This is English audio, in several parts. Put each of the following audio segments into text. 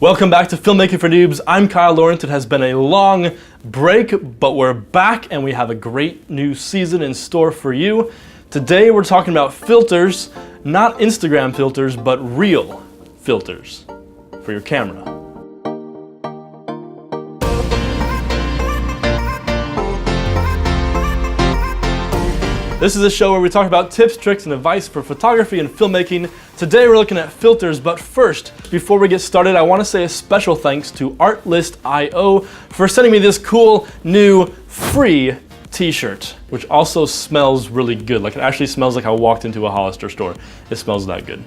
Welcome back to Filmmaking for Noobs. I'm Kyle Lawrence. It has been a long break, but we're back and we have a great new season in store for you. Today we're talking about filters, not Instagram filters, but real filters for your camera. This is a show where we talk about tips, tricks, and advice for photography and filmmaking. Today we're looking at filters, but first, before we get started, I want to say a special thanks to Artlist.io for sending me this cool, new, free t-shirt, which also smells really good. Like, it actually smells like I walked into a Hollister store. It smells that good,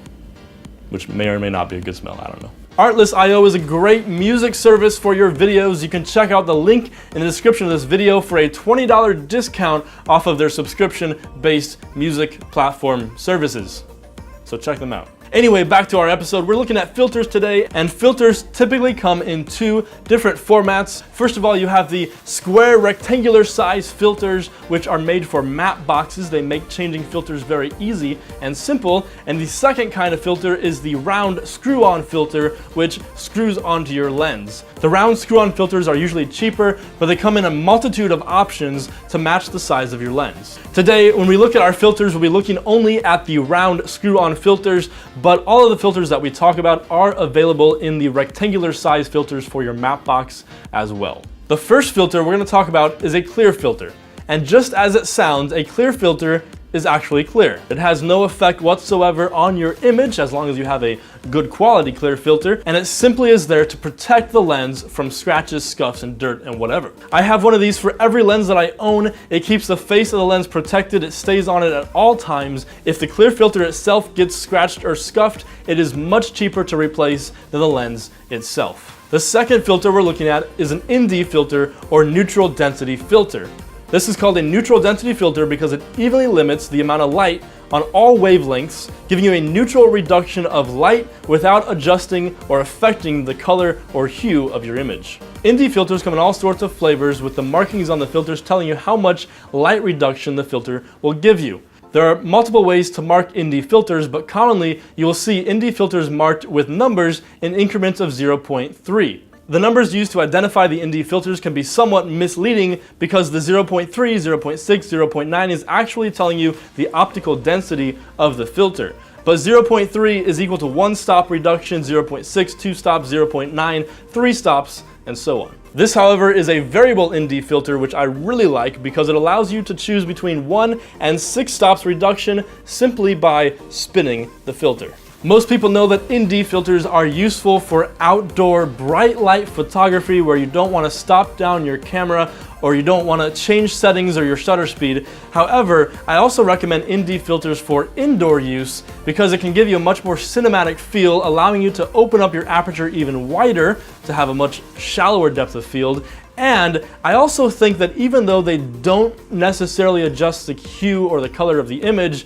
which may or may not be a good smell, I don't know. Artlist.io is a great music service for your videos. You can check out the link in the description of this video for a $20 discount off of their subscription-based music platform services. So check them out. Anyway, back to our episode. We're looking at filters today, and filters typically come in two different formats. First of all, you have the square rectangular size filters, which are made for matte boxes. They make changing filters very easy and simple. And the second kind of filter is the round screw-on filter, which screws onto your lens. The round screw-on filters are usually cheaper, but they come in a multitude of options to match the size of your lens. Today, when we look at our filters, we'll be looking only at the round screw-on filters, but all of the filters that we talk about are available in the rectangular size filters for your matte box as well. The first filter we're going to talk about is a clear filter. And just as it sounds, a clear filter is actually clear. It has no effect whatsoever on your image as long as you have a good quality clear filter, and it simply is there to protect the lens from scratches, scuffs, and dirt and whatever. I have one of these for every lens that I own. It keeps the face of the lens protected. It stays on it at all times. If the clear filter itself gets scratched or scuffed, it is much cheaper to replace than the lens itself. The second filter we're looking at is an ND filter, or neutral density filter. This is called a neutral density filter because it evenly limits the amount of light on all wavelengths, giving you a neutral reduction of light without adjusting or affecting the color or hue of your image. ND filters come in all sorts of flavors, with the markings on the filters telling you how much light reduction the filter will give you. There are multiple ways to mark ND filters, but commonly you will see ND filters marked with numbers in increments of 0.3. The numbers used to identify the ND filters can be somewhat misleading because the 0.3, 0.6, 0.9 is actually telling you the optical density of the filter. But 0.3 is equal to 1 stop reduction, 0.6, 2 stops, 0.9, 3 stops, and so on. This, however, is a variable ND filter, which I really like because it allows you to choose between 1 and 6 stops reduction simply by spinning the filter. Most people know that ND filters are useful for outdoor bright light photography where you don't want to stop down your camera or you don't want to change settings or your shutter speed. However, I also recommend ND filters for indoor use because it can give you a much more cinematic feel, allowing you to open up your aperture even wider to have a much shallower depth of field. And I also think that even though they don't necessarily adjust the hue or the color of the image,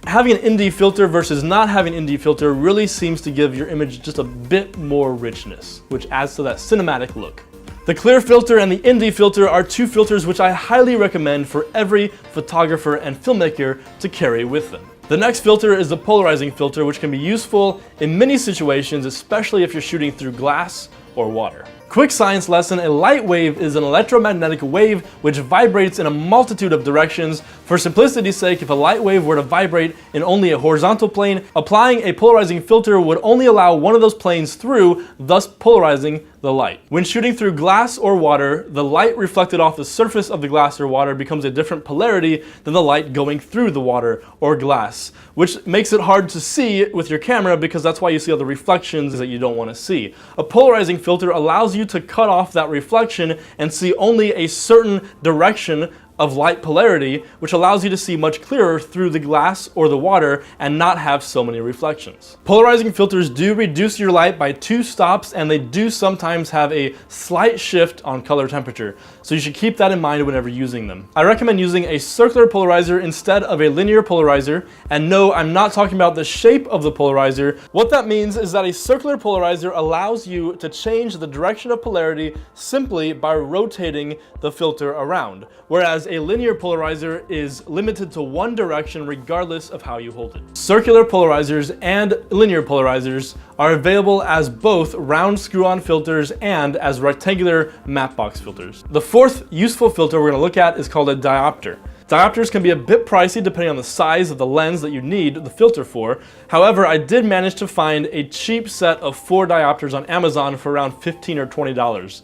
having an ND filter versus not having an ND filter really seems to give your image just a bit more richness, which adds to that cinematic look. The clear filter and the ND filter are two filters which I highly recommend for every photographer and filmmaker to carry with them. The next filter is the polarizing filter, which can be useful in many situations, especially if you're shooting through glass or water. Quick science lesson: a light wave is an electromagnetic wave which vibrates in a multitude of directions. For simplicity's sake, if a light wave were to vibrate in only a horizontal plane, applying a polarizing filter would only allow one of those planes through, thus polarizing the light. When shooting through glass or water, the light reflected off the surface of the glass or water becomes a different polarity than the light going through the water or glass, which makes it hard to see with your camera because that's why you see all the reflections that you don't want to see. A polarizing filter allows you to cut off that reflection and see only a certain direction of light polarity, which allows you to see much clearer through the glass or the water and not have so many reflections. Polarizing filters do reduce your light by 2 stops, and they do sometimes have a slight shift on color temperature, so you should keep that in mind whenever using them. I recommend using a circular polarizer instead of a linear polarizer, and no, I'm not talking about the shape of the polarizer. What that means is that a circular polarizer allows you to change the direction of polarity simply by rotating the filter around, whereas a linear polarizer is limited to one direction regardless of how you hold it. Circular polarizers and linear polarizers are available as both round screw-on filters and as rectangular matte box filters. The fourth useful filter we're going to look at is called a diopter. Diopters can be a bit pricey depending on the size of the lens that you need the filter for. However, I did manage to find a cheap set of 4 diopters on Amazon for around $15 or $20.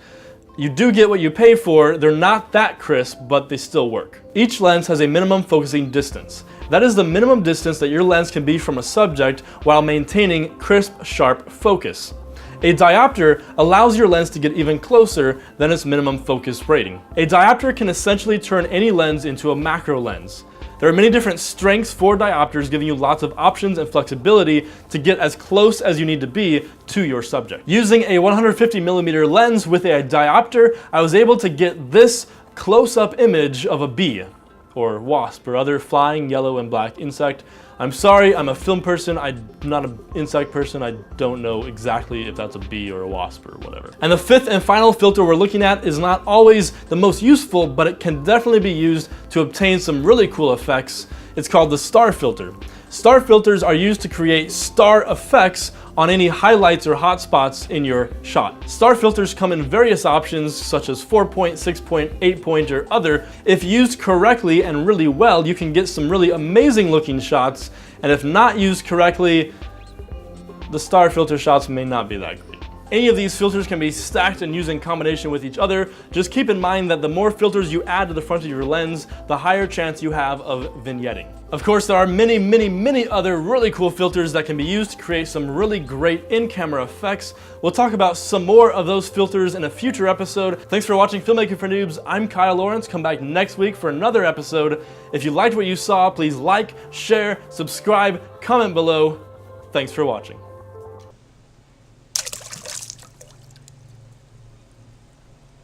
You do get what you pay for. They're not that crisp, but they still work. Each lens has a minimum focusing distance. That is the minimum distance that your lens can be from a subject while maintaining crisp, sharp focus. A diopter allows your lens to get even closer than its minimum focus rating. A diopter can essentially turn any lens into a macro lens. There are many different strengths for diopters, giving you lots of options and flexibility to get as close as you need to be to your subject. Using a 150mm lens with a diopter, I was able to get this close-up image of a bee, or wasp, or other flying yellow and black insect. I'm sorry, I'm a film person, I'm not an insect person, I don't know exactly if that's a bee or a wasp or whatever. And the fifth and final filter we're looking at is not always the most useful, but it can definitely be used to obtain some really cool effects. It's called the star filter. Star filters are used to create star effects on any highlights or hotspots in your shot. Star filters come in various options such as 4-point, 6-point, 8-point, or other. If used correctly and really well, you can get some really amazing looking shots, and if not used correctly, the star filter shots may not be that great. Any of these filters can be stacked and used in combination with each other. Just keep in mind that the more filters you add to the front of your lens, the higher chance you have of vignetting. Of course, there are many other really cool filters that can be used to create some really great in-camera effects. We'll talk about some more of those filters in a future episode. Thanks for watching Filmmaking for Noobs. I'm Kyle Lawrence. Come back next week for another episode. If you liked what you saw, please like, share, subscribe, comment below. Thanks for watching.